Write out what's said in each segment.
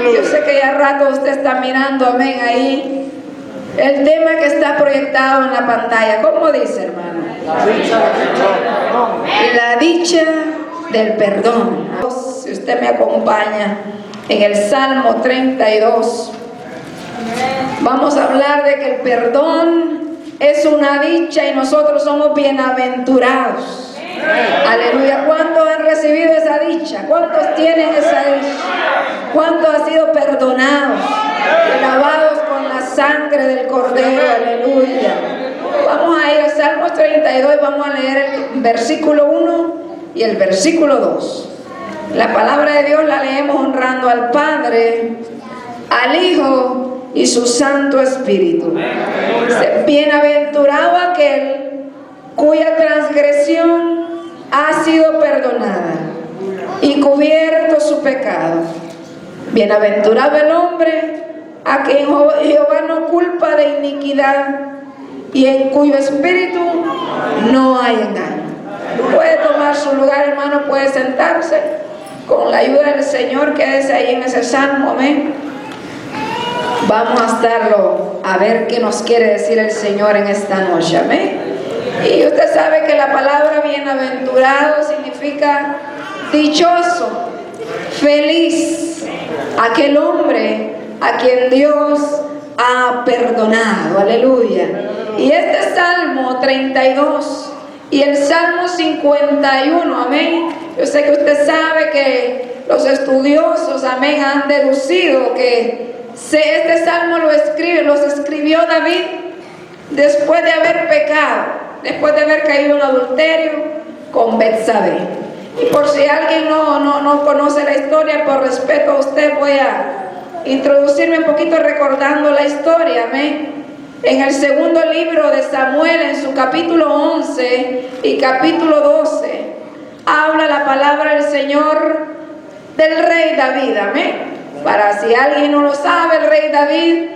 Yo sé que ya rato usted está mirando, amén, ahí el tema que está proyectado en la pantalla. ¿Cómo dice, hermano? La dicha del perdón. Si usted me acompaña en el Salmo 32, vamos a hablar de que el perdón es una dicha y nosotros somos bienaventurados. Aleluya. ¿Cuántos han recibido esa dicha? ¿Cuántos tienen esa dicha? ¿Cuántos han sido perdonados y lavados con la sangre del Cordero? Aleluya. Vamos a ir al Salmo 32 y vamos a leer el versículo 1 y el versículo 2. La palabra de Dios la leemos honrando al Padre, al Hijo y su Santo Espíritu. Bienaventurado aquel cuya transgresión ha sido perdonada y cubierto su pecado. Bienaventurado el hombre a quien Jehová no culpa de iniquidad y en cuyo espíritu no hay engaño. Puede tomar su lugar, hermano, puede sentarse. Con la ayuda del Señor, quédese ahí en ese salmo, amén. Vamos a estarlo a ver qué nos quiere decir el Señor en esta noche, amén. Y usted sabe que la palabra bienaventurado significa dichoso, feliz, aquel hombre a quien Dios ha perdonado, aleluya. Y este Salmo 32 y el Salmo 51, amén. Yo sé que usted sabe que los estudiosos, amén, han deducido que este salmo los escribió David después de haber pecado, después de haber caído en adulterio con Betsabé. Y por si alguien no conoce la historia, por respeto a usted voy a introducirme un poquito recordando la historia, amén. En el segundo libro de Samuel, en su capítulo 11 y capítulo 12, habla la palabra del Señor del rey David, amén. Para si alguien no lo sabe, el rey David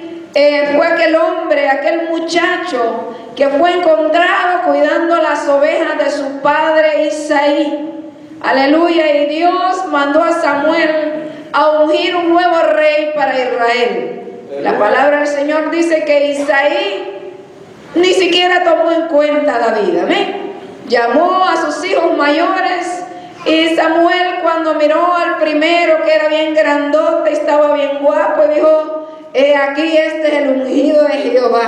fue aquel hombre, aquel muchacho que fue encontrado cuidando las ovejas de su padre Isaí. Aleluya. Y Dios mandó a Samuel a ungir un nuevo rey para Israel. La palabra del Señor dice que Isaí ni siquiera tomó en cuenta a David, amén. Llamó a sus hijos mayores y Samuel, cuando miró al primero que era bien grandote, estaba bien guapo, y dijo: he aquí, este es el ungido de Jehová.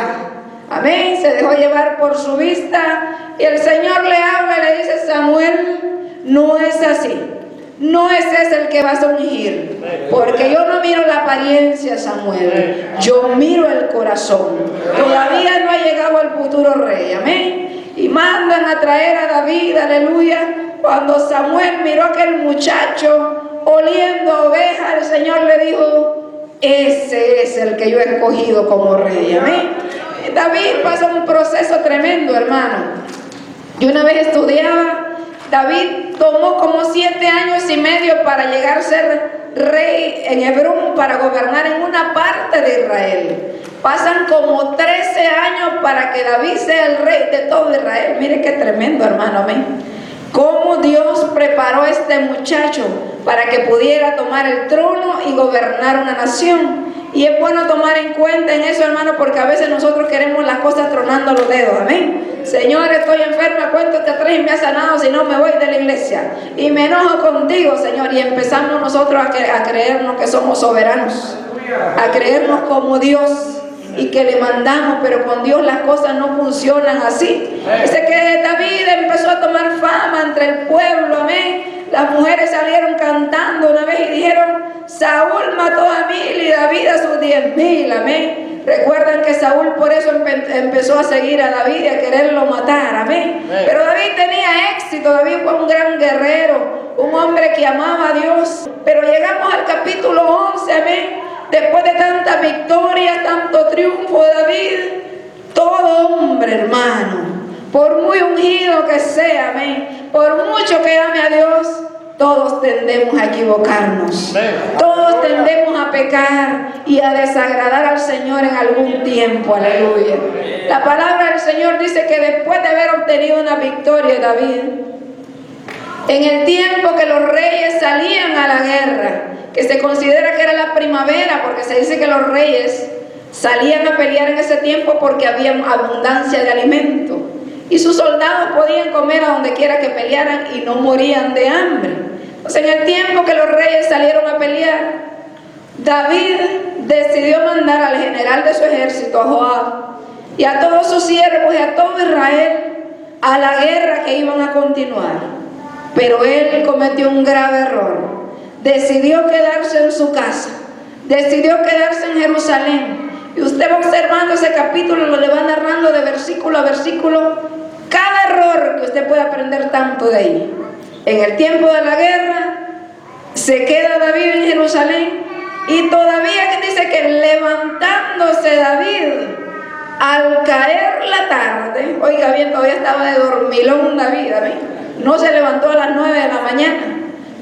Amén. Se dejó llevar por su vista y el Señor le habla y le dice: Samuel, no es así. No es ese el que vas a ungir, porque yo no miro la apariencia, Samuel, yo miro el corazón. Todavía no ha llegado el futuro rey, amén. Y mandan a traer a David, aleluya. Cuando Samuel miró a aquel muchacho oliendo ovejas, el Señor le dijo: ese es el que yo he escogido como rey, amén. Y David pasó un proceso tremendo, hermano. Yo una vez estudiaba, David tomó como 7 años y medio para llegar a ser rey en Hebrón, para gobernar en una parte de Israel. Pasan como 13 años para que David sea el rey de todo Israel. Mire qué tremendo, hermano, amén. Cómo Dios preparó a este muchacho para que pudiera tomar el trono y gobernar una nación. Y es bueno tomar en cuenta en eso, hermano, porque a veces nosotros queremos las cosas tronando los dedos, amén. Señor, estoy enferma, cuéntate atrás y me ha sanado, si no me voy de la iglesia. Y me enojo contigo, Señor, y empezamos nosotros a creernos que somos soberanos, a creernos como Dios y que le mandamos, pero con Dios las cosas no funcionan así. Dice que David empezó a tomar fama entre el pueblo, amén. Las mujeres salieron cantando una vez y dijeron: Saúl mató a 1000 y David a sus 10,000, amén. Recuerdan que Saúl por eso empezó a seguir a David y a quererlo matar, amén. Pero David tenía éxito, David fue un gran guerrero, un hombre que amaba a Dios. Pero llegamos al capítulo 11, amén. Después de tanta victoria, tanto triunfo de David, todo hombre, hermano, por muy ungido que sea, amén, por mucho que ame a Dios, todos tendemos a equivocarnos. Todos tendemos a pecar y a desagradar al Señor en algún tiempo, aleluya. La palabra del Señor dice que después de haber obtenido una victoria, David, en el tiempo que los reyes salían a la guerra, que se considera que era la primavera, porque se dice que los reyes salían a pelear en ese tiempo porque había abundancia de alimento y sus soldados podían comer a donde quiera que pelearan y no morían de hambre. Entonces, en el tiempo que los reyes salieron a pelear, David decidió mandar al general de su ejército, a Joab, y a todos sus siervos y a todo Israel a la guerra que iban a continuar. Pero él cometió un grave error. Decidió quedarse en su casa, decidió quedarse en Jerusalén. Y usted va observando ese capítulo, lo le va narrando de versículo a versículo, cada error que usted puede aprender tanto de ahí. En el tiempo de la guerra, se queda David en Jerusalén, y todavía dice que levantándose David, al caer la tarde, oiga bien, todavía estaba de dormilón David, no se levantó a las 9 de la mañana,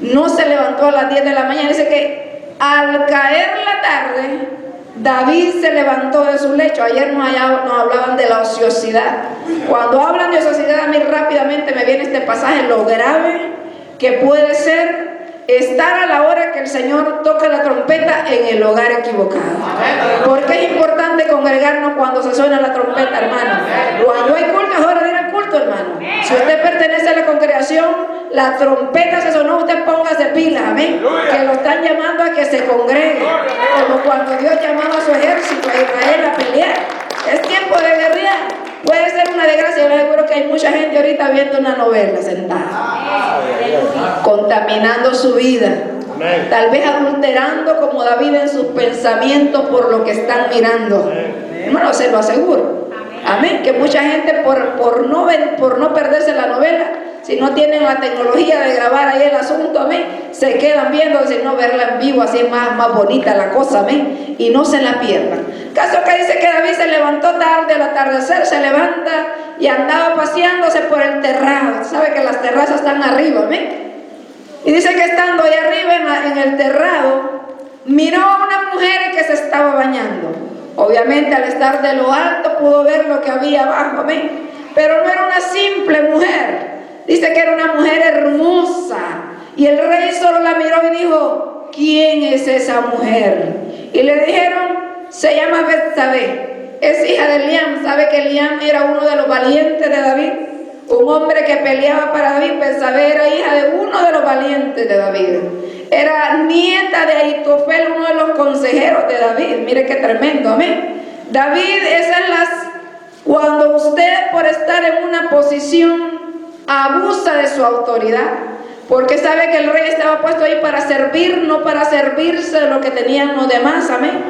no se levantó a las 10 de la mañana, dice que al caer la tarde, David se levantó de su lecho. Ayer nos hablaban de la ociosidad. Cuando hablan de ociosidad, a mí rápidamente me viene este pasaje, lo grave que puede ser estar a la hora que el Señor toca la trompeta en el hogar equivocado. Porque es importante congregarnos cuando se suena la trompeta, hermano. Cuando hay culto, es hora de ir al culto, hermano. Si usted pertenece a la congregación, la trompeta se sonó, usted póngase pilas, amén. Que lo están llamando a que se congregue, como cuando Dios llamaba a su ejército a Israel a pelear. Es tiempo de guerrear. Puede ser una desgracia, yo les aseguro que hay mucha gente ahorita viendo una novela sentada, contaminando su vida, tal vez adulterando como David en sus pensamientos por lo que están mirando. Hermano, se lo aseguro. Amén. Que mucha gente por no perderse la novela, si no tienen la tecnología de grabar ahí el asunto, amén, se quedan viendo, si no verla en vivo, así es más bonita la cosa, amén, y no se la pierdan. Caso que dice que David se levantó tarde, al atardecer se levanta y andaba paseándose por el terrado. Sabe que las terrazas están arriba, amén. Y dice que estando ahí arriba en el terrado, miró a una mujer que se estaba bañando. Obviamente al estar de lo alto pudo ver lo que había abajo, amén. Pero no era una simple mujer. Dice que era una mujer hermosa. Y el rey solo la miró y dijo: ¿quién es esa mujer? Y le dijeron: se llama Betsabé, es hija de Eliam. Sabe que Eliam era uno de los valientes de David, un hombre que peleaba para David. Betsabé era hija de uno de los valientes de David, era nieta de Ahitofel, uno de los consejeros de David. Mire qué tremendo, amén. David, cuando usted por estar en una posición abusa de su autoridad, porque sabe que el rey estaba puesto ahí para servir, no para servirse de lo que tenían los demás, amén.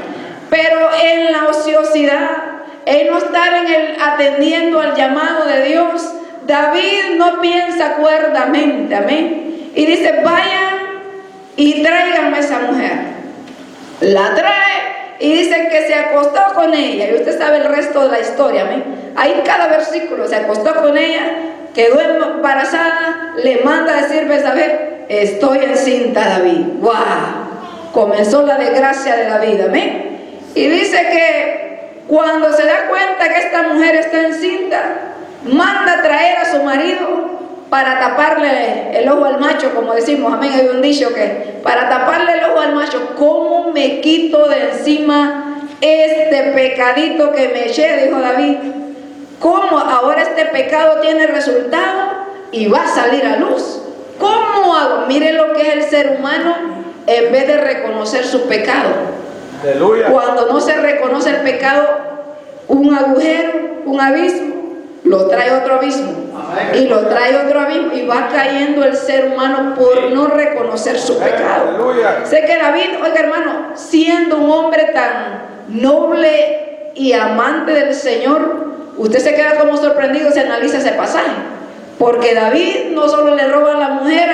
Pero en la ociosidad, en no estar atendiendo al llamado de Dios, David no piensa cuerdamente, amén. Y dice: vayan y tráiganme esa mujer. La trae y dice que se acostó con ella. Y usted sabe el resto de la historia, amén. Ahí cada versículo: se acostó con ella, quedó embarazada, le manda a decir Betsabé: estoy encinta, David. ¡Wow! Comenzó la desgracia de David, amén. Y dice que cuando se da cuenta que esta mujer está encinta, manda a traer a su marido para taparle el ojo al macho, como decimos, amén. Hay un dicho que para taparle el ojo al macho: ¿cómo me quito de encima este pecadito que me eché? Dijo David. ¿Cómo ahora este pecado tiene resultado y va a salir a luz? ¿Cómo hago? Mire lo que es el ser humano en vez de reconocer su pecado. Aleluya. Cuando no se reconoce el pecado, un agujero, un abismo, lo trae otro abismo. Amén. Y lo trae otro abismo, y va cayendo el ser humano por no reconocer su pecado. Aleluya. Sé que David, oiga hermano, siendo un hombre tan noble y amante del Señor, usted se queda como sorprendido si analiza ese pasaje, porque David no solo le roba a la mujer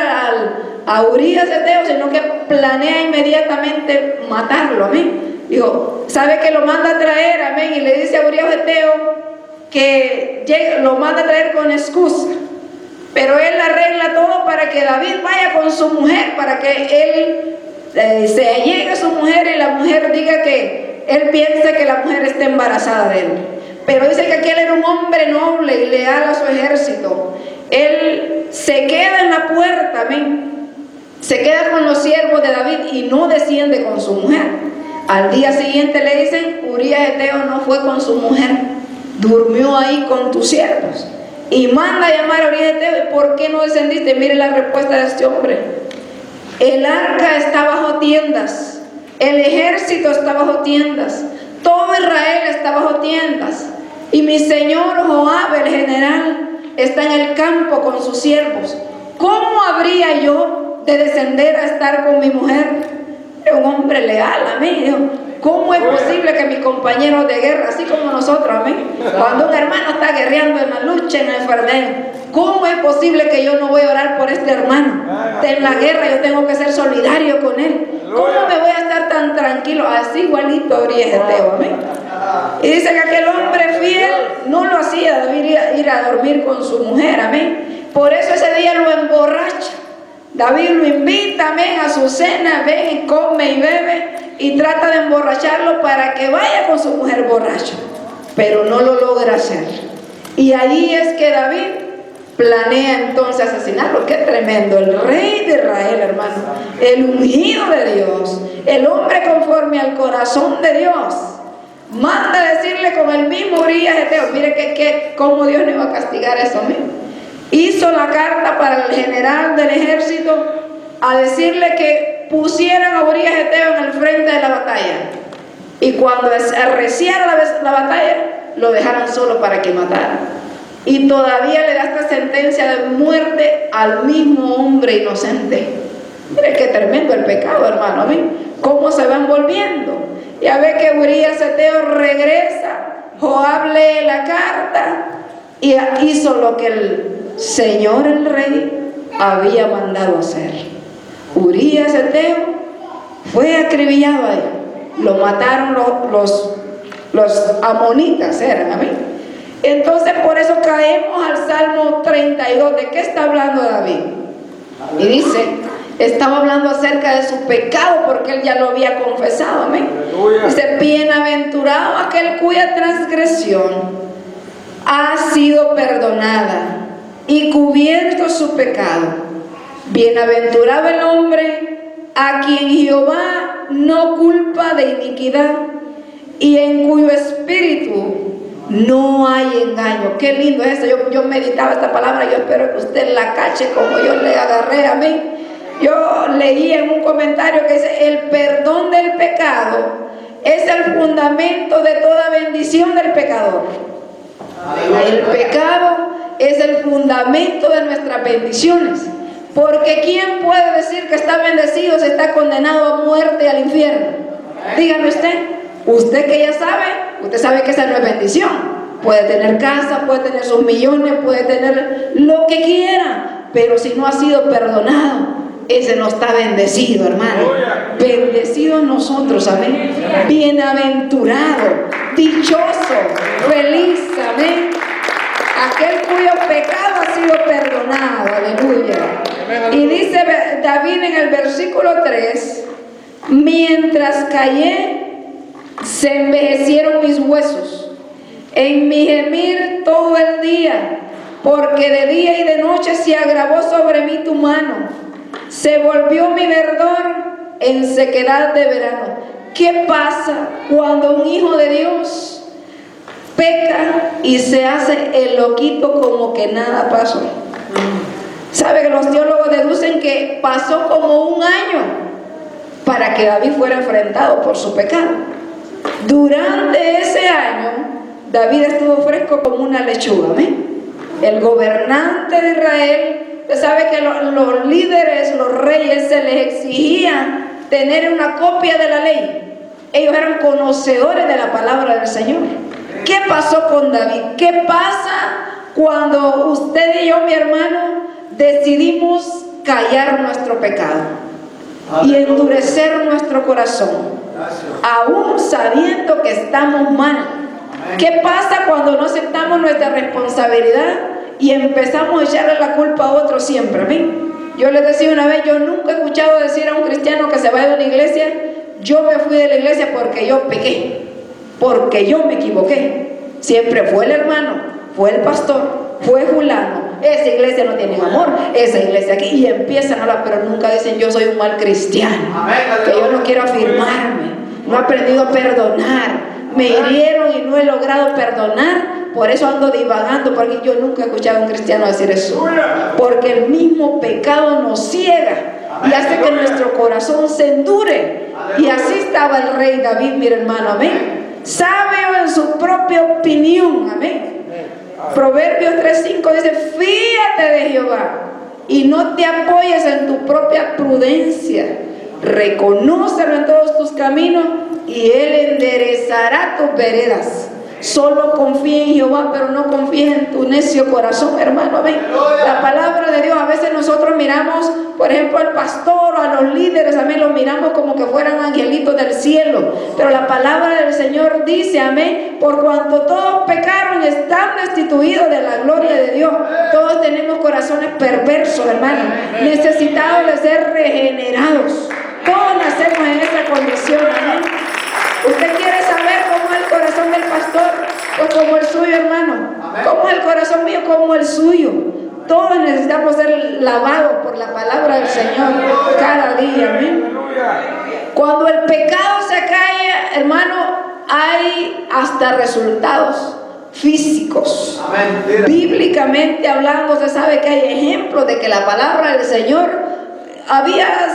a Urías Eteo, sino que planea inmediatamente matarlo, amén. Dijo, sabe que lo manda a traer, amén, y le dice a Urías Eteo que lo manda a traer con excusa, pero él arregla todo para que David vaya con su mujer, para que él se llegue a su mujer y la mujer diga que él piensa que la mujer está embarazada de él. Pero dice que aquel era un hombre noble y leal a su ejército. Él se queda en la puerta, amén. Se queda con los siervos de David y no desciende con su mujer. Al día siguiente le dicen: Urías Eteo no fue con su mujer, durmió ahí con tus siervos. Y manda a llamar a Urías Eteo: ¿por qué no descendiste? Mire la respuesta de este hombre: el arca está bajo tiendas, el ejército está bajo tiendas, todo Israel está bajo tiendas, y mi señor Joab, el general, está en el campo con sus siervos. ¿Cómo habría yo de descender a estar con mi mujer? Era un hombre leal a mí. Dijo: ¿cómo es posible que mis compañeros de guerra, así como nosotros, amén, cuando un hermano está guerreando en la lucha, en la enfermedad, cómo es posible que yo no voy a orar por este hermano? En la guerra yo tengo que ser solidario con él. ¿Cómo me voy a estar tan tranquilo? Así igualito habría Eteo, amén. Y dice que aquel hombre fiel no lo hacía ir a dormir con su mujer, amén. Por eso ese día lo emborracha. David lo invita, amén, a su cena, ven y come y bebe, y trata de emborracharlo para que vaya con su mujer borracho, pero no lo logra hacer. Y ahí es que David planea entonces asesinarlo. Qué tremendo, el rey de Israel, hermano, el ungido de Dios, el hombre conforme al corazón de Dios, manda a decirle con el mismo Urías Eteo. Mire cómo Dios no iba a castigar eso mismo. Hizo la carta para el general del ejército a decirle que pusieran a Urías Eteo en el frente de la batalla, y cuando arreciara la batalla lo dejaran solo para que matara. Y todavía le da esta sentencia de muerte al mismo hombre inocente. Mire qué tremendo el pecado, hermano, ¿ven? Cómo se va envolviendo. Ya ve que Urías Eteo regresa, Joab lee la carta y hizo lo que el Señor el rey había mandado hacer. Urías Eteo fue acribillado ahí, lo mataron los amonitas, eran, amén. Entonces por eso caemos al Salmo 32. ¿De qué está hablando David? Y dice, estaba hablando acerca de su pecado, porque él ya lo había confesado, amén. Dice: bienaventurado aquel cuya transgresión ha sido perdonada y cubierto su pecado. Bienaventurado el hombre a quien Jehová no culpa de iniquidad y en cuyo espíritu no hay engaño. Qué lindo es eso. Yo meditaba esta palabra. Yo espero que usted la cache como yo le agarré a mí. Yo leí en un comentario que dice: el perdón del pecado es el fundamento de toda bendición del pecador. El pecado es el fundamento de nuestras bendiciones, porque ¿quién puede decir que está bendecido si está condenado a muerte y al infierno? Dígame usted que ya sabe, usted sabe que esa no es bendición. Puede tener casa, puede tener sus millones, puede tener lo que quiera, pero si no ha sido perdonado, ese no está bendecido, hermano. Bendecidos nosotros, amén. Bienaventurado, dichoso, feliz, amén, aquel cuyo pecado ha sido perdonado, aleluya. Y dice David en el versículo 3: mientras callé, se envejecieron mis huesos, en mi gemir todo el día, porque de día y de noche se agravó sobre mí tu mano, se volvió mi verdor en sequedad de verano. ¿Qué pasa cuando un hijo de Dios peca y se hace el loquito como que nada pasó? ¿Sabe que los teólogos deducen que pasó como un año para que David fuera enfrentado por su pecado? Durante ese año, David estuvo fresco como una lechuga, ¿ven? El gobernante de Israel, usted sabe que los líderes, los reyes, se les exigía tener una copia de la ley. Ellos eran conocedores de la palabra del Señor. ¿Qué pasó con David? ¿Qué pasa cuando usted y yo, mi hermano, decidimos callar nuestro pecado y endurecer nuestro corazón, aún sabiendo que estamos mal? ¿Qué pasa cuando no aceptamos nuestra responsabilidad y empezamos a echarle la culpa a otros siempre? ¿Ven? Yo les decía una vez, yo nunca he escuchado decir a un cristiano que se vaya de una iglesia: yo me fui de la iglesia porque yo pequé, porque yo me equivoqué. Siempre fue el hermano, fue el pastor, fue fulano, esa iglesia no tiene amor, esa iglesia aquí, y empiezan a hablar, pero nunca dicen yo soy un mal cristiano, que yo no quiero afirmarme, no he aprendido a perdonar, me hirieron y no he logrado perdonar, por eso ando divagando, porque yo nunca he escuchado a un cristiano decir eso, porque el mismo pecado nos ciega y hace que nuestro corazón se endure. Y así estaba el rey David, mi hermano, amén, sabio en su propia opinión, amén. Proverbios 3:5 dice: fíate de Jehová y no te apoyes en tu propia prudencia, reconócelo en todos tus caminos y Él enderezará tus veredas. Solo confía en Jehová, pero no confíes en tu necio corazón, hermano, amén. La palabra de Dios, a veces nosotros miramos, por ejemplo, al pastor o a los líderes, amén, los miramos como que fueran angelitos del cielo, pero la palabra del Señor dice, amén, por cuanto todos pecaron y están destituidos de la gloria de Dios. Todos tenemos corazones perversos, hermano, necesitados de ser regenerados. Todos nacemos en esa condición, amén. ¿Usted quiere saber cómo es el corazón del pastor? Pues como el suyo, hermano. ¿Cómo es el corazón mío? Como el suyo. Todos necesitamos ser lavados por la palabra del Señor cada día, amén. Cuando el pecado se cae, hermano, hay hasta resultados físicos. Bíblicamente hablando, se sabe que hay ejemplos de que la palabra del Señor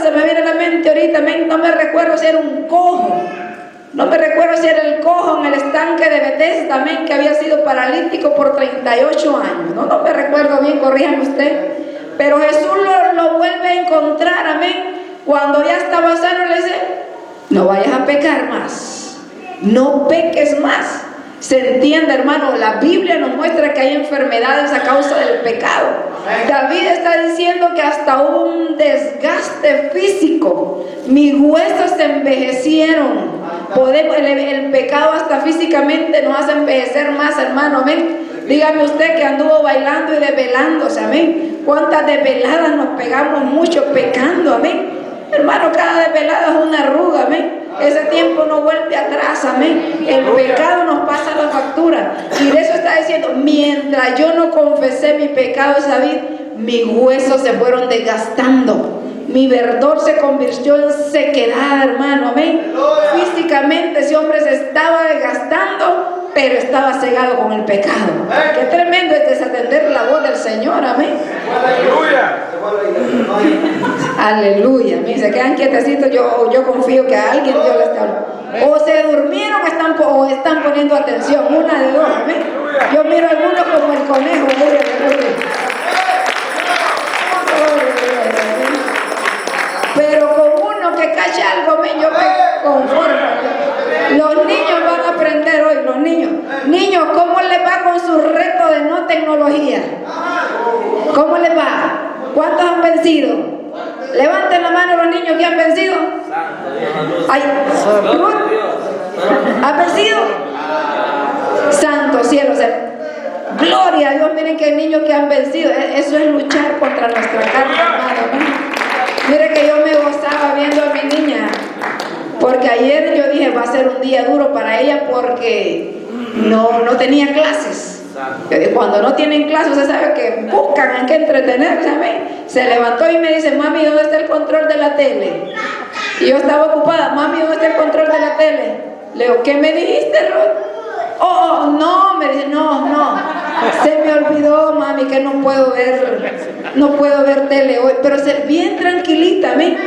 se me viene a la mente ahorita, amén, no me recuerdo si era un cojo. No me recuerdo si era el cojo en el estanque de Bethesda, amén, que había sido paralítico por 38 años. No me recuerdo bien, corríjame usted. Pero Jesús lo vuelve a encontrar, amén. Cuando ya estaba sano, le dice: no vayas a pecar más, no peques más. Se entiende, hermano, la Biblia nos muestra que hay enfermedades a causa del pecado. David está diciendo que hasta hubo un desgaste físico, mis huesos se envejecieron. El pecado hasta físicamente nos hace envejecer más, hermano, amén. Dígame usted que anduvo bailando y desvelándose, amén. ¿Cuántas desveladas nos pegamos mucho pecando, amén? Hermano, cada desvelada es una arruga, amén. Ese tiempo no vuelve atrás, amén. El pecado nos pasa la factura. Y de eso está diciendo: mientras yo no confesé mi pecado, David, mis huesos se fueron desgastando, mi verdor se convirtió en sequedad, hermano, amén. Físicamente ese hombre se estaba desgastando, pero estaba cegado con el pecado. Qué tremendo es desatender la voz del Señor, amén. Aleluya. Aleluya. Se quedan quietecitos. Yo confío que a alguien Dios le está hablando. O se durmieron o están poniendo atención. Una de dos, amén. Yo miro a algunos como el conejo. Pero con uno que cache algo, yo me conformo. Los niños van a aprender hoy, los niños. Niños, ¿cómo les va con su reto de no tecnología? ¿Cómo les va? ¿Cuántos han vencido? Levanten la mano los niños que han vencido. Ay, ¿han vencido? Santo cielo, gloria a Dios. Miren que niños que han vencido. Eso es luchar contra nuestra carne, hermano. Mire que yo me gozaba viendo a mi niña, porque ayer yo dije va a ser un día duro para ella porque no tenía clases. Cuando no tienen clases, usted sabe que buscan en qué entretenerse. Se levantó y me dice: mami, ¿dónde está el control de la tele? Y yo estaba ocupada: mami, ¿dónde está el control de la tele? Le digo: ¿qué me dijiste, Ruth? No, me dice: no, se me olvidó, mami, que no puedo ver tele hoy. Pero bien tranquilita, amén.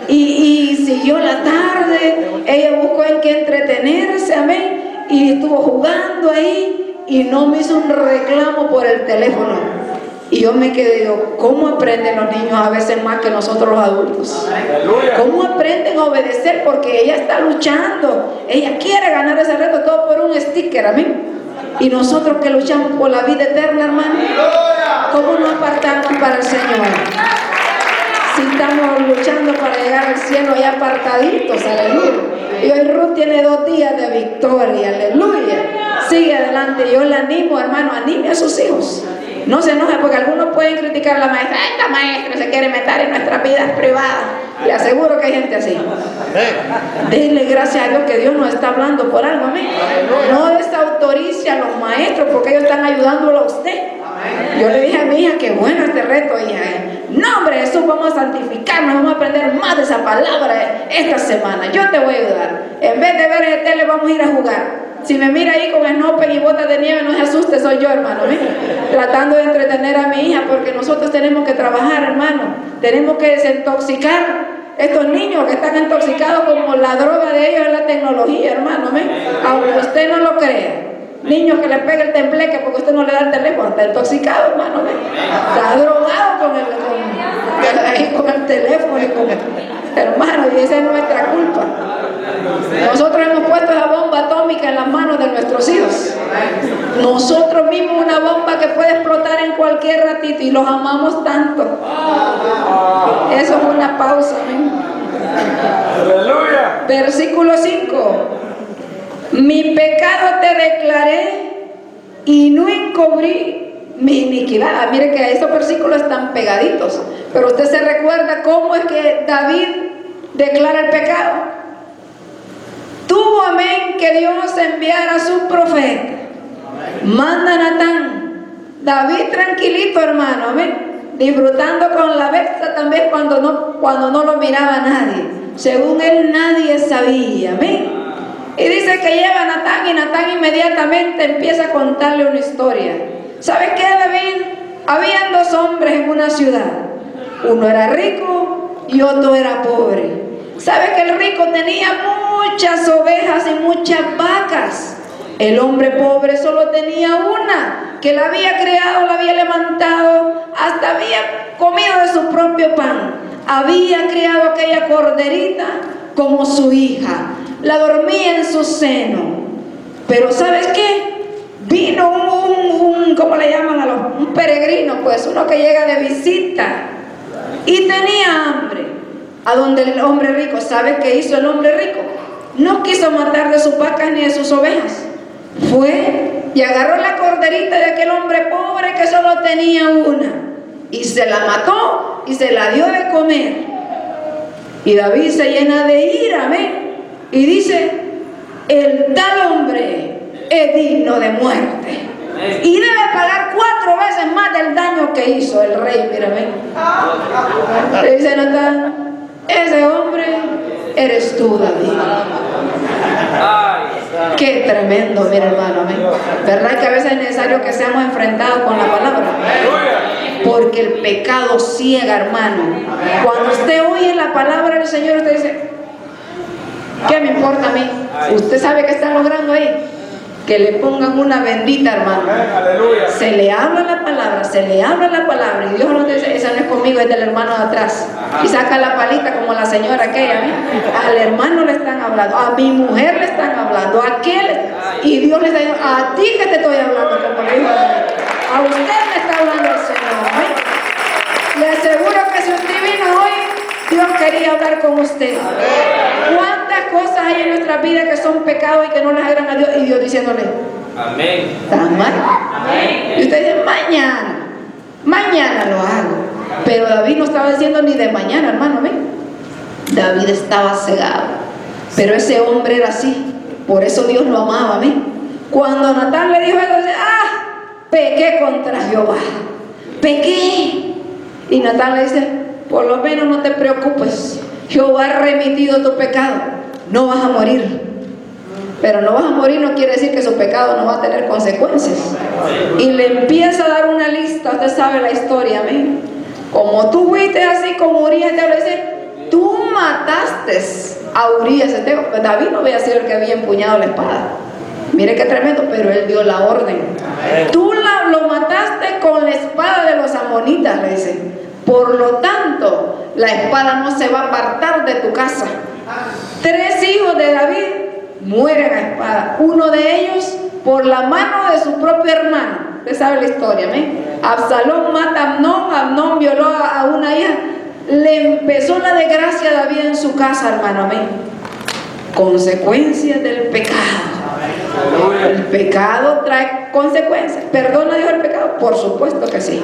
Y siguió la tarde, ella buscó en qué entretenerse, amén, y estuvo jugando ahí y no me hizo un reclamo por el teléfono. Y yo me quedé, digo, ¿cómo aprenden los niños a veces más que nosotros los adultos? ¿Cómo aprenden a obedecer? Porque ella está luchando, ella quiere ganar ese reto, todo por un sticker, amén. Y nosotros que luchamos por la vida eterna, hermano, ¿cómo nos apartamos para el Señor? Si estamos luchando para llegar al cielo ya apartaditos, aleluya. Y hoy Ruth tiene 2 días de victoria, aleluya. Sigue adelante. Yo le animo, hermano, anime a sus hijos. No se enoje, porque algunos pueden criticar a la maestra. Esta maestra se quiere meter en nuestras vidas privadas. Le aseguro que hay gente así. Denle gracias a Dios que Dios nos está hablando por algo, amén. No desautorice a los maestros porque ellos están ayudándolo a usted. Yo le dije a mi hija, qué bueno este reto, hija. No, hombre, Jesús, vamos a santificarnos, vamos a aprender más de esa palabra esta semana. Yo te voy a ayudar. En vez de ver el tele, vamos a ir a jugar. Si me mira ahí con snowpen y botas de nieve, no se asuste, soy yo, hermano. Tratando de entretener a mi hija, porque nosotros tenemos que trabajar, hermano. Tenemos que desintoxicar estos niños que están intoxicados, como la droga de ellos es la tecnología, hermano. Aunque usted no lo crea. Niños que le pega el tembleque porque usted no le da el teléfono, está intoxicado, hermano. Está drogado con el teléfono y con el hermano, y esa es nuestra culpa. Nosotros hemos puesto esa bomba atómica en las manos de nuestros hijos. Nosotros mismos, una bomba que puede explotar en cualquier ratito, y los amamos tanto. Eso es una pausa. Aleluya. Versículo 5. Mi pecado te declaré y no encubrí mi iniquidad. Mire que estos versículos están pegaditos, pero usted se recuerda cómo es que David declara el pecado. Tuvo, amén, que Dios enviara a su profeta. Manda a Natán. David tranquilito, hermano, amén, disfrutando con la bestia también cuando no lo miraba nadie. Según él, nadie sabía, amén. Y dice que lleva a Natán, y Natán inmediatamente empieza a contarle una historia. ¿Sabes qué, David? Habían dos hombres en una ciudad. Uno era rico y otro era pobre. ¿Sabes que el rico tenía muchas ovejas y muchas vacas? El hombre pobre solo tenía una, que la había creado, la había levantado, hasta había comido de su propio pan. Había criado aquella corderita como su hija. La dormía en su seno. Pero ¿sabes qué? Vino ¿cómo le llaman un peregrino, pues, uno que llega de visita, y tenía hambre. A donde el hombre rico, ¿sabe qué hizo el hombre rico? No quiso matar de sus vacas ni de sus ovejas. Fue y agarró la corderita de aquel hombre pobre que solo tenía una, y se la mató y se la dio de comer. Y David se llena de ira, amén, y dice: el tal hombre es digno de muerte y debe pagar 4 veces más del daño que hizo el rey. Mírame. Le dice Natán: ese hombre eres tú, David. Qué tremendo, mi hermano, amén. ¿Verdad que a veces es necesario que seamos enfrentados con la palabra? Porque el pecado ciega, hermano. Cuando usted oye la palabra del Señor, usted dice: ¿qué me importa a mí? Usted sabe que está logrando ahí. Que le pongan una bendita, hermano. Se le habla la palabra, se le habla la palabra, y Dios no dice: esa no es conmigo, es del hermano de atrás. Y saca la palita como la señora aquella. Al hermano le están hablando, a mi mujer le están hablando, a aquel, y Dios le está diciendo: a ti que te estoy hablando, como le dijo a usted le está hablando el Señor. Le aseguro que si usted vino hoy, Dios quería hablar con usted. ¿Cuántas cosas hay en nuestra vida que son pecados y que no les agradan a Dios? Y Dios diciéndole: amén. ¿Están mal? Amén. Y usted dice: mañana lo hago. Pero David no estaba diciendo ni de mañana, hermano. ¿Ven? David estaba cegado. Pero ese hombre era así. Por eso Dios lo amaba. ¿Ven? Cuando Natán le dijo eso, dice: pequé contra Jehová. Pequé. Y Natán le dice: por lo menos no te preocupes, Jehová ha remitido tu pecado, no vas a morir. Pero no vas a morir no quiere decir que su pecado no va a tener consecuencias. Y le empieza a dar una lista. Usted sabe la historia, amén. Como tú fuiste así con Urías, te le dice: tú mataste a Urías. David no había sido el que había empuñado la espada. Mire qué tremendo, pero él dio la orden. Tú lo mataste con la espada de los amonitas, le dice. Por lo tanto, la espada no se va a apartar de tu casa. 3 hijos de David mueren a espada. Uno de ellos por la mano de su propio hermano. Usted sabe la historia, ¿eh? Absalón mata a Amnón. Amnón violó a una hija. Le empezó la desgracia a David en su casa, hermano. ¿Eh? Consecuencias del pecado. El pecado trae consecuencias. ¿Perdona Dios el pecado? Por supuesto que sí.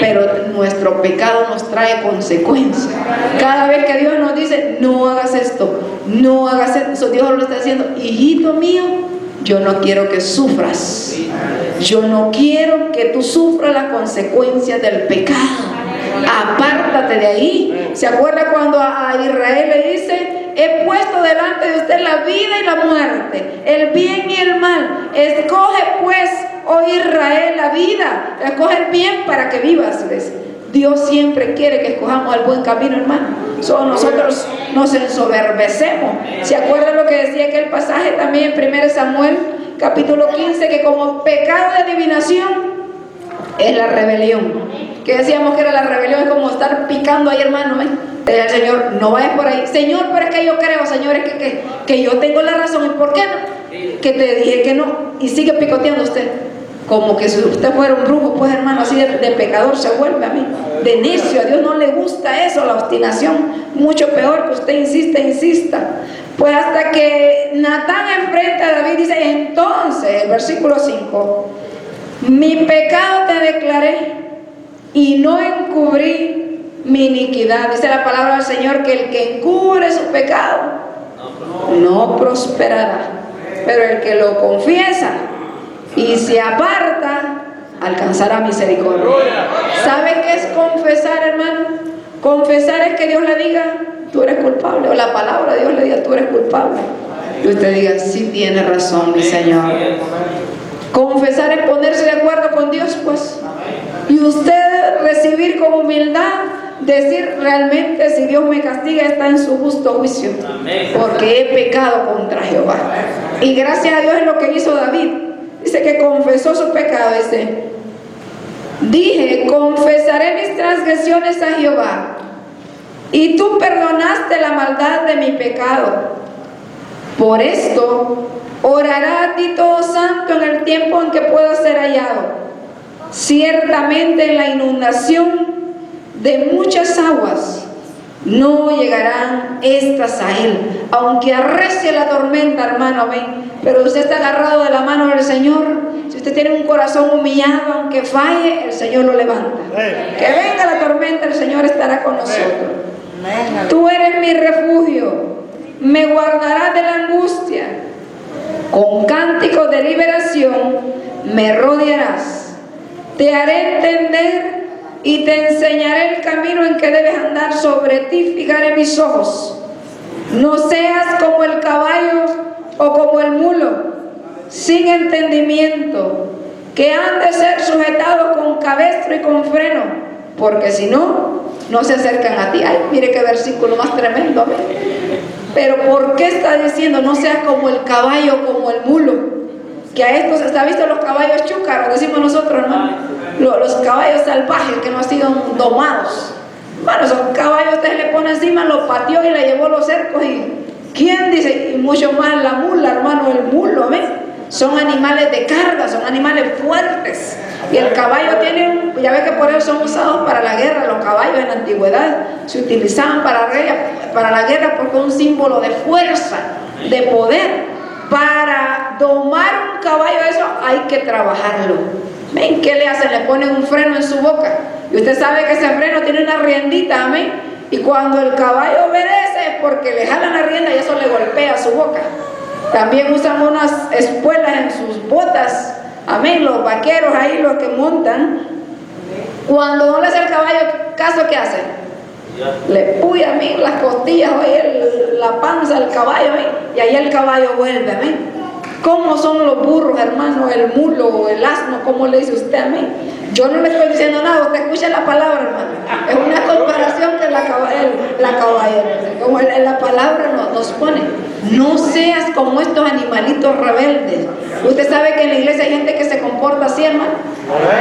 Pero nuestro pecado nos trae consecuencias. Cada vez que Dios nos dice: no hagas esto, no hagas esto, Dios lo está diciendo: hijito mío, yo no quiero que sufras. Yo no quiero que tú sufras las consecuencias del pecado. Apártate de ahí. ¿Se acuerda cuando a Israel le dice: he puesto delante de usted la vida y la muerte, el bien y el mal? Escoge pues, oh Israel, la vida. Escoge el bien para que vivas. Dios siempre quiere que escojamos el buen camino, hermano. Solo nosotros nos ensoberbecemos. ¿Se acuerdan lo que decía aquel pasaje también en 1 Samuel capítulo 15? Que como pecado de adivinación es la rebelión. Que decíamos que era la rebelión, es como estar picando ahí, hermano. El Señor, no vayas por ahí. Señor, pero es que yo creo, Señor, es que yo tengo la razón. ¿Y por qué no? Que te dije que no. Y sigue picoteando usted. Como que si usted fuera un brujo, pues hermano, así de pecador se vuelve a mí. De necio, a Dios no le gusta eso, la obstinación. Mucho peor que usted insista. Pues hasta que Natán enfrenta a David, dice: entonces, el versículo 5, mi pecado te declaré y no encubrí mi iniquidad. Dice la palabra del Señor que el que encubre su pecado no prosperará, pero el que lo confiesa y se aparta alcanzará misericordia. ¿Sabe qué es confesar, hermano? Confesar es que Dios le diga: tú eres culpable, o la palabra de Dios le diga: tú eres culpable, y usted diga: sí, tiene razón mi Señor. Confesar es ponerse de acuerdo con Dios, pues, y usted recibir con humildad, decir: realmente si Dios me castiga está en su justo juicio, porque he pecado contra Jehová. Y gracias a Dios es lo que hizo David. Dice que confesó su pecado. Dije: confesaré mis transgresiones a Jehová, y tú perdonaste la maldad de mi pecado. Por esto orará a ti todo santo en el tiempo en que pueda ser hallado. Ciertamente en la inundación de muchas aguas no llegarán estas a él, aunque arrecie la tormenta, hermano, amén. Pero usted está agarrado de la mano del Señor. Si usted tiene un corazón humillado, aunque falle, el Señor lo levanta. Que venga la tormenta, el Señor estará con nosotros. Tú eres mi refugio, me guardarás de la angustia. Con cánticos de liberación me rodearás. Te haré entender y te enseñaré el camino en que debes andar. Sobre ti fijaré mis ojos. No seas como el caballo o como el mulo, sin entendimiento, que han de ser sujetados con cabestro y con freno, porque si no, no se acercan a ti. Ay, mire qué versículo más tremendo. Pero ¿por qué está diciendo no seas como el caballo o como el mulo? Que a estos, ¿está visto los caballos chúcaros? Decimos nosotros, hermano. Los caballos salvajes que no han sido domados. Bueno, esos caballos usted le pone encima, lo pateó y le llevó los cercos. ¿Y quién dice? Y mucho más la mula, hermano, el mulo, ¿ves? Son animales de carga, son animales fuertes. Y el caballo tiene, ya ve que por eso son usados para la guerra. Los caballos en la antigüedad se utilizaban para la guerra porque es un símbolo de fuerza, de poder. Para domar un caballo, eso hay que trabajarlo. ¿Ven? ¿Qué le hacen? Le ponen un freno en su boca. Y usted sabe que ese freno tiene una riendita, amén. Y cuando el caballo obedece es porque le jalan la rienda y eso le golpea su boca. También usan unas espuelas en sus botas, amén. Los vaqueros ahí, los que montan, cuando no le hace el caballo caso, ¿qué hacen? Le puya a mí las costillas, la panza del caballo, y ahí el caballo vuelve, amén. ¿Cómo son los burros, hermano? El mulo, el asno, ¿cómo le dice usted a mí? Yo no le estoy diciendo nada, usted escucha la palabra, hermano. Es una comparación que la caballera, como la palabra nos pone. No seas como estos animalitos rebeldes. Usted sabe que en la iglesia hay gente que se comporta así, hermano.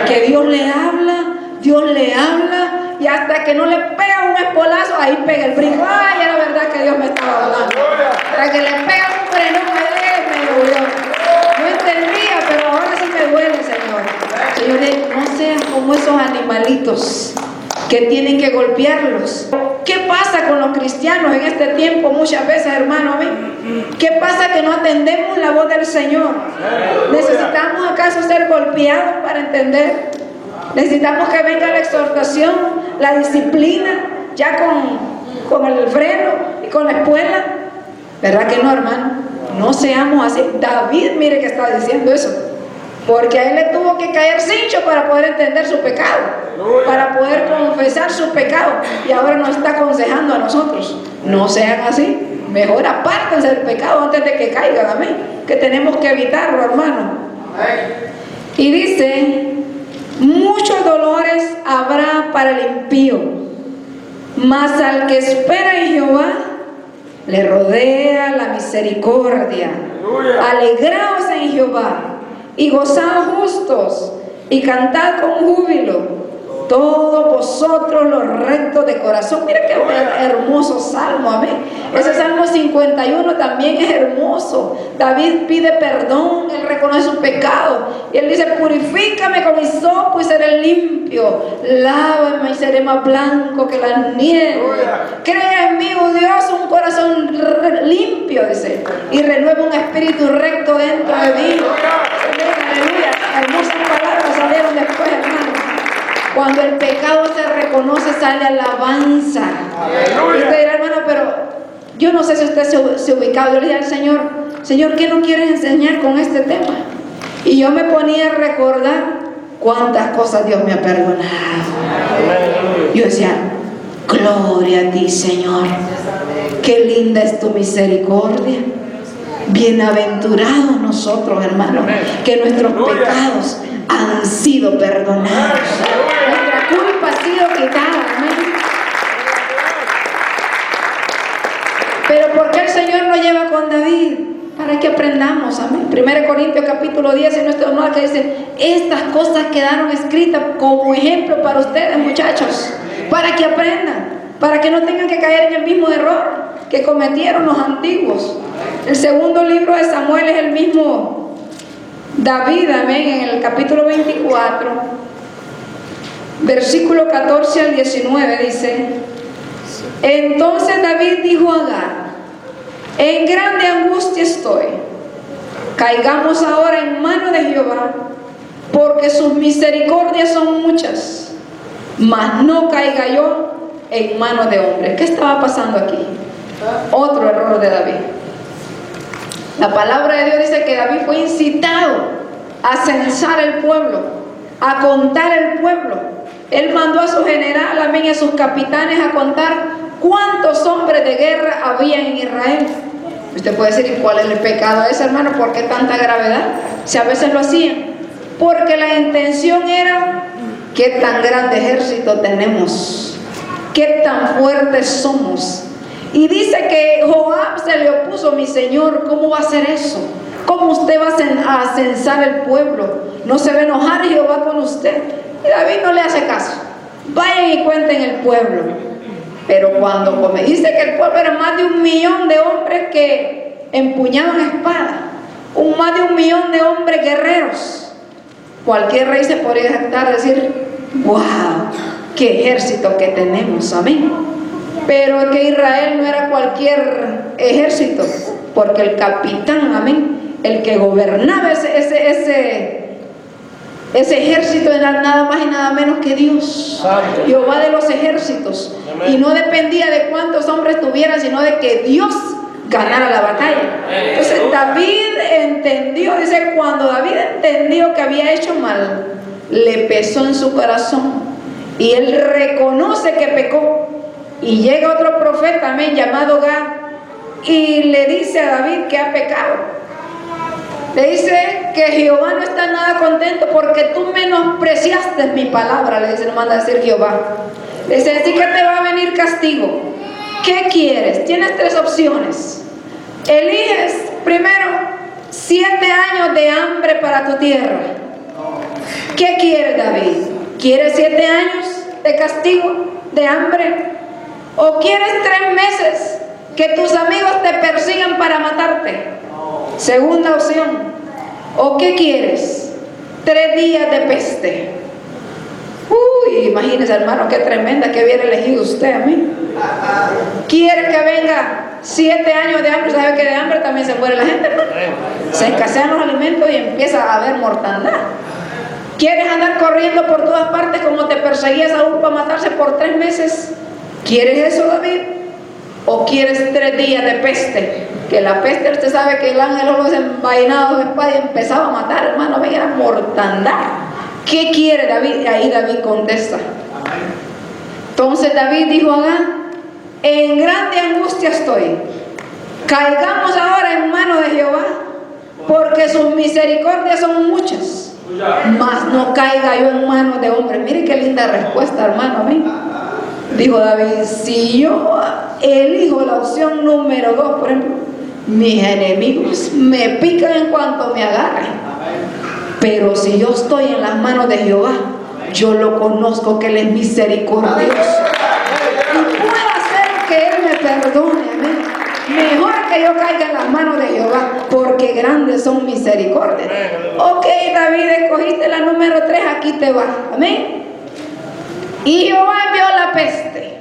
Que Dios le habla, y hasta que no le pega un espolazo, ahí pega el brinco. Ay, era verdad que Dios me estaba hablando. Para que le pega un frenón, me dolió. No entendía, pero ahora sí me duele, Señor. Señor, no sean como esos animalitos que tienen que golpearlos. ¿Qué pasa con los cristianos en este tiempo muchas veces, hermano? ¿Qué pasa que no atendemos la voz del Señor? ¿Necesitamos acaso ser golpeados para entender? Necesitamos que venga la exhortación, la disciplina, ya con el freno y con la espuela. ¿Verdad que no, hermano? No seamos así. David, mire que está diciendo eso. Porque a él le tuvo que caer cincho para poder entender su pecado, para poder confesar su pecado. Y ahora nos está aconsejando a nosotros: no sean así, mejor apártense del pecado antes de que caigan. Amén. Que tenemos que evitarlo, hermano. Y dice: muchos dolores habrá para el impío, mas al que espera en Jehová le rodea la misericordia. Alegraos en Jehová y gozad justos, y cantad con júbilo todos vosotros los rectos de corazón. Mira qué hermoso salmo, amén. Ese Salmo 51 también es hermoso. David pide perdón, él reconoce su pecado y él dice: purifícame con hisopo y seré limpio, lávame y seré más blanco que la nieve. Crea en mí, oh Dios, un corazón limpio, dice, y renueva un espíritu recto dentro de mí. Aleluya. Hermosas palabras salieron después, hermano. Cuando el pecado se reconoce, sale alabanza. Y usted dirá: hermano, pero yo no sé si usted se ha ubicado. Yo le dije al Señor: Señor, ¿qué nos quieres enseñar con este tema? Y yo me ponía a recordar cuántas cosas Dios me ha perdonado. Yo decía: gloria a ti, Señor. Qué linda es tu misericordia. Bienaventurados nosotros, hermanos, que nuestros pecados han sido perdonados. Nuestra culpa ha sido quitada. Amén. Pero ¿por qué el Señor nos lleva con David? Para que aprendamos. Amén. 1 Corintios capítulo 10 en nuestro honor, que dice: estas cosas quedaron escritas como ejemplo para ustedes, muchachos, para que aprendan, para que no tengan que caer en el mismo error que cometieron los antiguos. El segundo libro de Samuel es el mismo David, amén, en el capítulo 24, versículo 14 al 19 dice: entonces David dijo a Gad: en grande angustia estoy, caigamos ahora en mano de Jehová, porque sus misericordias son muchas, mas no caiga yo en manos de hombres. ¿Qué estaba pasando aquí? Otro error de David. La palabra de Dios dice que David fue incitado a censar el pueblo, a contar el pueblo. Él mandó a su general, amén, y a sus capitanes a contar cuántos hombres de guerra había en Israel. Usted puede decir: ¿y cuál es el pecado ese, hermano? ¿Por qué tanta gravedad? Si a veces lo hacían, porque la intención era: ¿qué tan grande ejército tenemos? ¿Qué tan fuertes somos? Y dice que Joab se le opuso: mi señor, ¿cómo va a hacer eso? ¿Cómo usted va a censar el pueblo? ¿No se va a enojar Jehová con usted? Y David no le hace caso. Vayan y cuenten el pueblo. Pero cuando dice que el pueblo era más de 1 millón de hombres que empuñaban espada, más de 1 millón de hombres guerreros. Cualquier rey se podría jactar, decir: wow, qué ejército que tenemos, amén. Pero es que Israel no era cualquier ejército, porque el capitán, amén, el que gobernaba ese ejército era nada más y nada menos que Dios, Jehová de los ejércitos. Y no dependía de cuántos hombres tuvieran, sino de que Dios ganara la batalla. Entonces David entendió, dice, cuando David entendió que había hecho mal, le pesó en su corazón y él reconoce que pecó. Y llega otro profeta, amén, llamado Gad, y le dice a David que ha pecado. Le dice que Jehová no está nada contento porque tú menospreciaste mi palabra. Le dice, no manda a decir Jehová. Le dice: así que te va a venir castigo. ¿Qué quieres? Tienes 3 opciones. Eliges primero 7 años de hambre para tu tierra. ¿Qué quieres, David? ¿Quieres 7 años de castigo, de hambre? ¿O quieres 3 meses que tus amigos te persigan para matarte? Segunda opción. ¿O qué quieres? 3 días de peste. Uy, imagínese, hermano, qué tremenda que hubiera elegido usted a mí. ¿Quiere que venga 7 años de hambre? ¿Sabe que de hambre también se muere la gente, hermano? Se escasean los alimentos y empieza a haber mortandad. ¿Quieres andar corriendo por todas partes como te perseguía Saúl para matarse por 3 meses? ¿Quieres eso, David? ¿O quieres 3 días de peste? Que la peste, usted sabe que el ángel lo desenvainado de espada y empezaba a matar, hermano, era mortandad. ¿Qué quiere David? Y ahí David contesta. Entonces David dijo a Gad: en grande angustia estoy, caigamos ahora en mano de Jehová, porque sus misericordias son muchas, mas no caiga yo en manos de hombres. Mire qué linda respuesta, hermano. Amén. Dijo David: si yo elijo la opción número 2, por ejemplo, mis enemigos me pican en cuanto me agarren, pero si yo estoy en las manos de Jehová, yo lo conozco que Él es misericordioso y puedo hacer que Él me perdone. Amén. Mejor que yo caiga en las manos de Jehová, porque grandes son misericordias. Ok, David, escogiste la número 3, aquí te va. Amén. Y Jehová envió la peste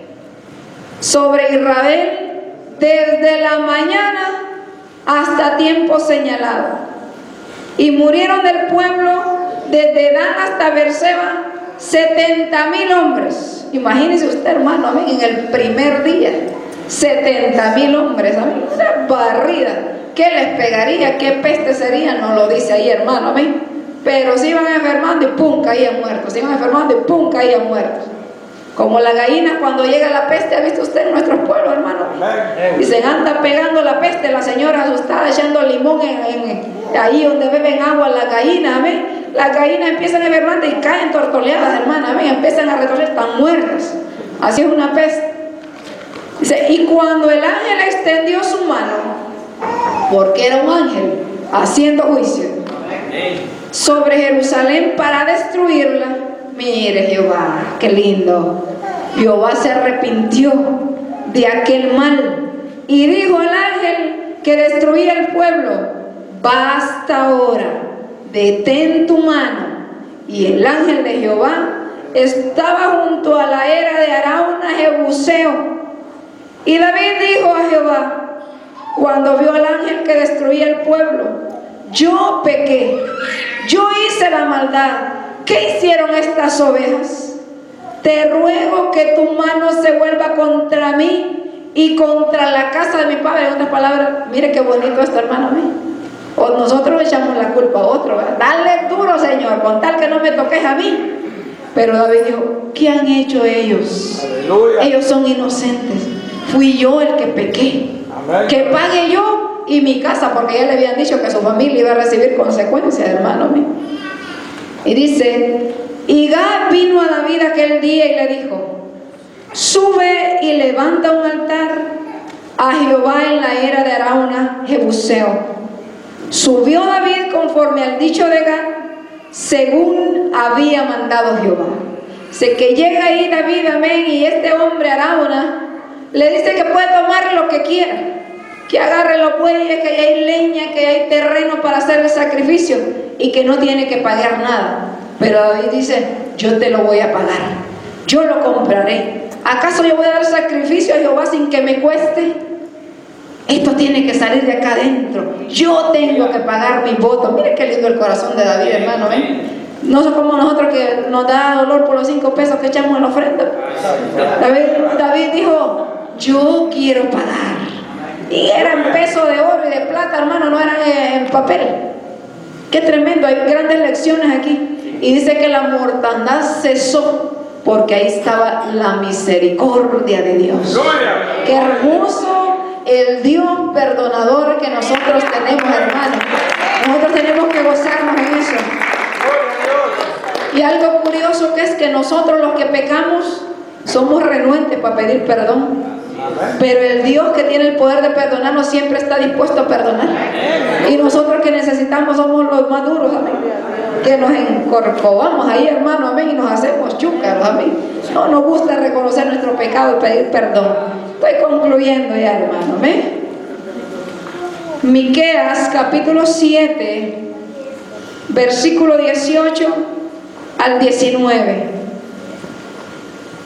sobre Israel desde la mañana hasta tiempo señalado, y murieron del pueblo desde Dan hasta Beerseba 70,000 hombres. Imagínese usted, hermano, amén, en el primer día 70,000 hombres, amén, una barrida. ¿Qué les pegaría? ¿Qué peste sería? No lo dice ahí, hermano, amén. Pero se iban enfermando y pum, caían muertos. Se iban enfermando y pum, caían muertos. Como la gallina cuando llega la peste, ¿ha visto usted en nuestros pueblos, hermano? Y se anda pegando la peste, la señora asustada echando limón ahí donde beben agua las gallinas, ¿ven? Las gallinas empiezan a enfermar y caen tortoleadas, hermana, ¿ven? Empiezan a retorcer, están muertas. Así es una peste. Dice: y cuando el ángel extendió su mano, porque era un ángel haciendo juicio sobre Jerusalén para destruirla, mire Jehová, qué lindo, Jehová se arrepintió de aquel mal y dijo al ángel que destruía el pueblo: basta ahora, detén tu mano. Y el ángel de Jehová estaba junto a la era de Arauna Jebuseo. Y David dijo a Jehová, cuando vio al ángel que destruía el pueblo: yo pequé, yo hice la maldad. ¿Qué hicieron estas ovejas? Te ruego que tu mano se vuelva contra mí y contra la casa de mi padre. En otras palabras, mire qué bonito esto, hermano mío. O nosotros echamos la culpa a otro, ¿verdad? Dale duro, Señor, con tal que no me toques a mí. Pero David dijo: ¿qué han hecho ellos? Aleluya. Ellos son inocentes. Fui yo el que pequé. Amén. Que pague yo y mi casa, porque ya le habían dicho que su familia iba a recibir consecuencias, hermano mío. Y dice: y Gad vino a David aquel día y le dijo: sube y levanta un altar a Jehová en la era de Arauna Jebuseo. Subió David conforme al dicho de Gad, según había mandado Jehová. Sé que llega ahí David, amén, y este hombre Arauna le dice que puede tomar lo que quiera, que agarre los bueyes, que hay leña, que hay terreno para hacer el sacrificio y que no tiene que pagar nada. Pero David dice: yo te lo voy a pagar, yo lo compraré. ¿Acaso yo voy a dar sacrificio a Jehová sin que me cueste? Esto tiene que salir de acá adentro, yo tengo que pagar mi voto. Mire qué lindo el corazón de David, hermano, ¿eh? No somos como nosotros que nos da dolor por los 5 pesos que echamos en la ofrenda. David dijo: yo quiero pagar. Y eran pesos de oro y de plata, hermano, no eran en papel. Qué tremendo, hay grandes lecciones aquí. Y dice que la mortandad cesó porque ahí estaba la misericordia de Dios. Qué hermoso el Dios perdonador que nosotros tenemos, hermano. Nosotros tenemos que gozarnos en eso. Y algo curioso que es que nosotros los que pecamos somos renuentes para pedir perdón. Pero el Dios que tiene el poder de perdonarnos siempre está dispuesto a perdonar. Y nosotros que necesitamos somos los más duros, amén, que nos encorcovamos ahí, hermano, amén, y nos hacemos chúcaros, amén. No nos gusta reconocer nuestro pecado y pedir perdón. Estoy concluyendo ya, hermano, amén. Miqueas capítulo 7 versículo 18 al 19.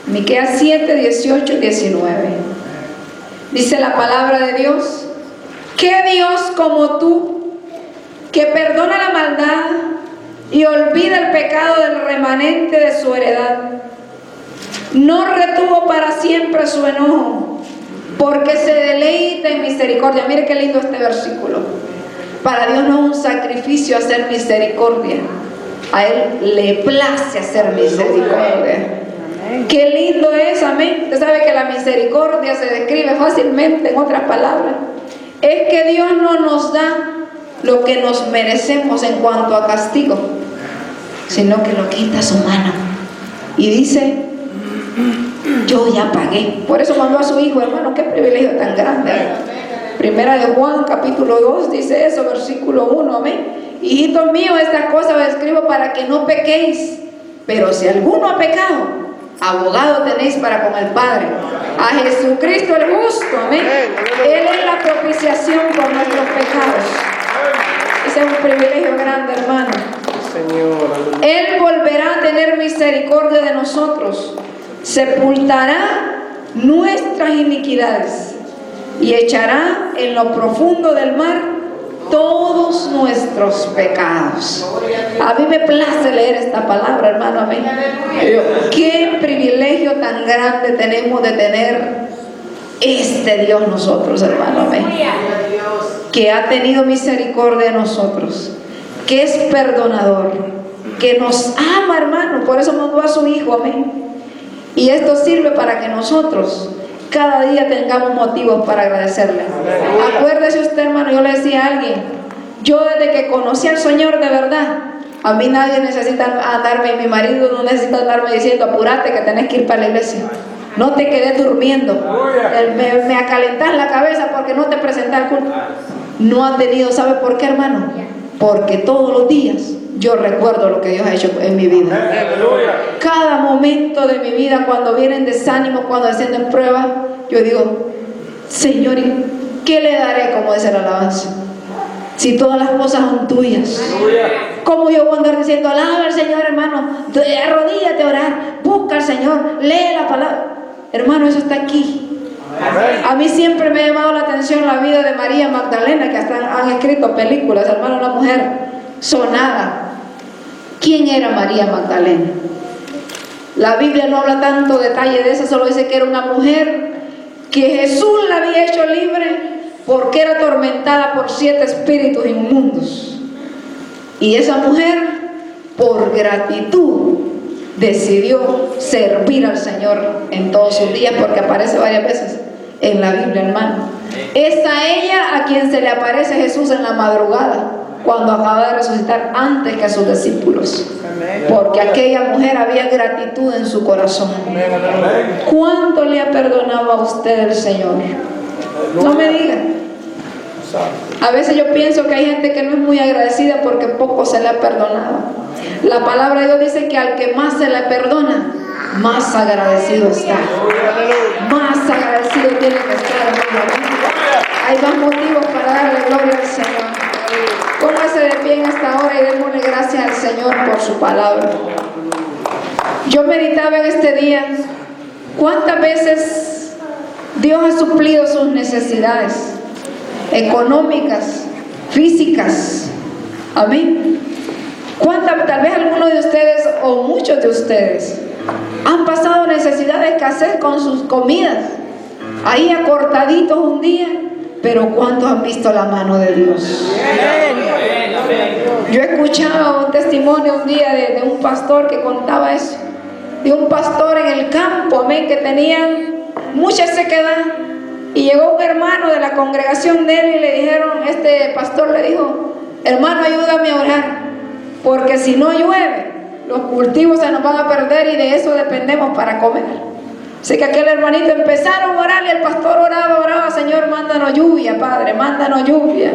Miqueas 7, 18 y 19. Dice la palabra de Dios: ¿qué Dios como tú, que perdona la maldad y olvida el pecado del remanente de su heredad? No retuvo para siempre su enojo, porque se deleita en misericordia. Mire qué lindo este versículo. Para Dios no es un sacrificio hacer misericordia, a Él le place hacer misericordia. Qué lindo es, amén. Usted sabe que la misericordia se describe fácilmente, en otras palabras, es que Dios no nos da lo que nos merecemos en cuanto a castigo, sino que lo quita a su mano y dice: yo ya pagué. Por eso mandó a su hijo, hermano. Qué privilegio tan grande. Primera de Juan, capítulo 2, dice eso, versículo 1, amén. Hijitos míos, estas cosas os escribo para que no pequéis. Pero si alguno ha pecado, abogado tenéis para con el Padre, a Jesucristo el justo, amén. Él es la propiciación por nuestros pecados. Ese es un privilegio grande, hermano. Él volverá a tener misericordia de nosotros, sepultará nuestras iniquidades y echará en lo profundo del mar todos nuestros pecados. A mí me place leer esta palabra, hermano, amén. Qué privilegio tan grande tenemos de tener este Dios nosotros, hermano, amén, que ha tenido misericordia de nosotros, que es perdonador, que nos ama, hermano. Por eso mandó a su hijo, amén. Y esto sirve para que nosotros cada día tengamos motivos para agradecerle. Acuérdese usted, hermano, yo le decía a alguien, yo desde que conocí al Señor de verdad, a mí nadie necesita andarme, mi marido no necesita andarme diciendo: apúrate que tenés que ir para la iglesia, no te quedes durmiendo, me acalentas la cabeza porque no te presenté al culto. No ha tenido, ¿sabe por qué, hermano? Porque todos los días yo recuerdo lo que Dios ha hecho en mi vida. Cada momento de mi vida, cuando vienen desánimos, cuando descienden pruebas, yo digo: Señor, ¿qué le daré? Como dice la alabanza, si todas las cosas son tuyas. ¿Cómo yo voy a andar diciendo: alaba al Señor, hermano, arrodíllate a orar, busca al Señor, lee la palabra? Hermano, eso está aquí. A mí siempre me ha llamado la atención la vida de María Magdalena, que hasta han escrito películas, hermano, una mujer sonada. ¿Quién era María Magdalena? La Biblia no habla tanto detalle de eso, solo dice que era una mujer que Jesús la había hecho libre porque era atormentada por 7 espíritus inmundos. Y esa mujer, por gratitud, decidió servir al Señor en todos sus días, porque aparece varias veces en la Biblia, hermano. Es a ella a quien se le aparece Jesús en la madrugada, cuando acaba de resucitar, antes que a sus discípulos, porque aquella mujer había gratitud en su corazón. ¿Cuánto le ha perdonado a usted el Señor? No me diga. A veces yo pienso que hay gente que no es muy agradecida porque poco se le ha perdonado. La palabra de Dios dice que al que más se le perdona, más agradecido está. Más agradecido tiene que estar, hermano. Hay más motivos para darle gloria al Señor. Póngase de pie en esta hora y démosle gracias al Señor por su palabra. Yo meditaba en este día cuántas veces Dios ha suplido sus necesidades económicas, físicas. Amén. Tal vez algunos de ustedes o muchos de ustedes han pasado necesidad de escasez con sus comidas, ahí acortaditos un día, pero ¿cuántos han visto la mano de Dios? Yo escuchaba un testimonio un día de un pastor que contaba eso, de un pastor en el campo, amén, que tenían mucha sequedad, y llegó un hermano de la congregación de él y le dijeron, este pastor le dijo: hermano, ayúdame a orar, porque si no llueve, los cultivos se nos van a perder y de eso dependemos para comer. Así que aquel hermanito empezaron a orar y el pastor oraba: Señor, mándanos lluvia, Padre, mándanos lluvia.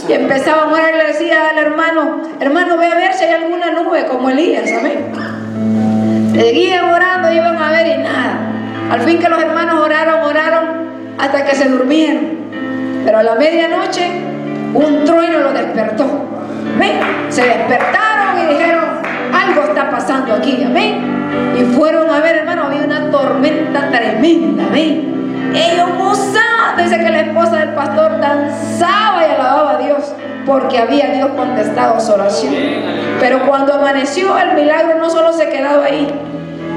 Y empezaban a orar y le decía al hermano, ve a ver si hay alguna nube como Elías, amén. Seguían orando, iban a ver y nada. Al fin que los hermanos oraron hasta que se durmieron. Pero a la medianoche un trueno los despertó. ¿Ven? Se despertaron y dijeron: algo está pasando aquí, amén. Y fueron a ver, hermano, había una tormenta tremenda, amén. Ellos gozando, dice que la esposa del pastor danzaba y alababa a Dios, porque había Dios contestado su oración. Pero cuando amaneció, el milagro no solo se quedaba ahí.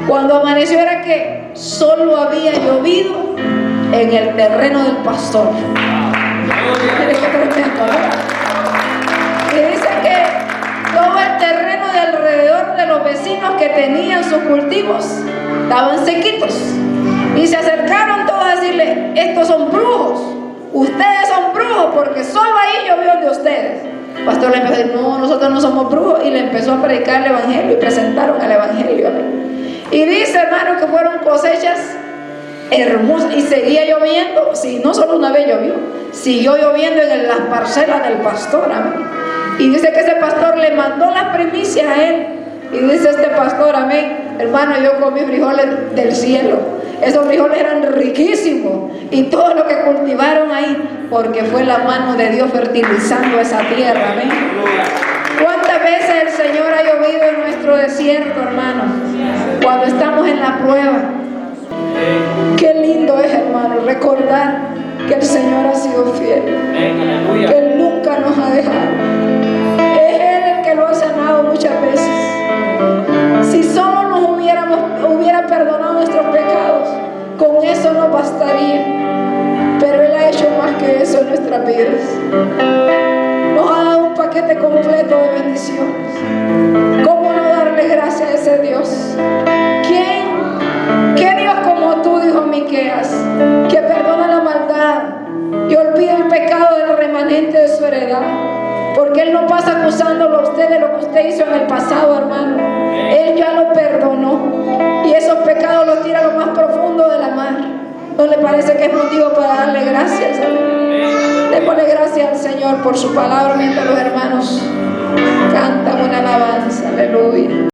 Cuando amaneció era que solo había llovido en el terreno del pastor. Mire qué tremendo, ¿no? Y dice que todo el terreno de alrededor de los vecinos que tenían sus cultivos estaban sequitos. Y se acercaron todos a decirle: estos son brujos, ustedes son brujos, porque solo ahí llovió de ustedes. El pastor le empezó a decir: no, nosotros no somos brujos, y le empezó a predicar el evangelio y presentaron el evangelio. Y dice, hermano, que fueron cosechas hermosas y seguía lloviendo. Sí, no solo una vez llovió, siguió lloviendo en las parcelas del pastor, amén. Y dice que ese pastor le mandó las primicias a él. Y dice este pastor, amén: hermano, yo comí frijoles del cielo. Esos frijoles eran riquísimos, y todo lo que cultivaron ahí, porque fue la mano de Dios fertilizando esa tierra, amén. ¿Cuántas veces el Señor ha llovido en nuestro desierto, hermano? Cuando estamos en la prueba. Qué lindo es, hermano, recordar que el Señor ha sido fiel, que Él nunca nos ha dejado. Es Él el que lo ha sanado muchas veces. Si solo nos hubiera perdonado nuestros pecados, con eso no bastaría. Pero Él ha hecho más que eso en nuestras vidas. Nos ha dado un paquete completo de bendiciones. ¿Cómo no darle gracias a ese Dios? ¿Qué Dios como tú, dijo Miqueas, que perdona la maldad y olvida el pecado del remanente de su heredad? Porque Él no pasa acusándolo a usted de lo que usted hizo en el pasado, hermano. Él ya lo perdonó, y esos pecados los tira a lo más profundo de la mar. ¿No le parece que es motivo para darle gracias? Démosle gracias al Señor por su palabra, mientras los hermanos cantan una alabanza. Aleluya.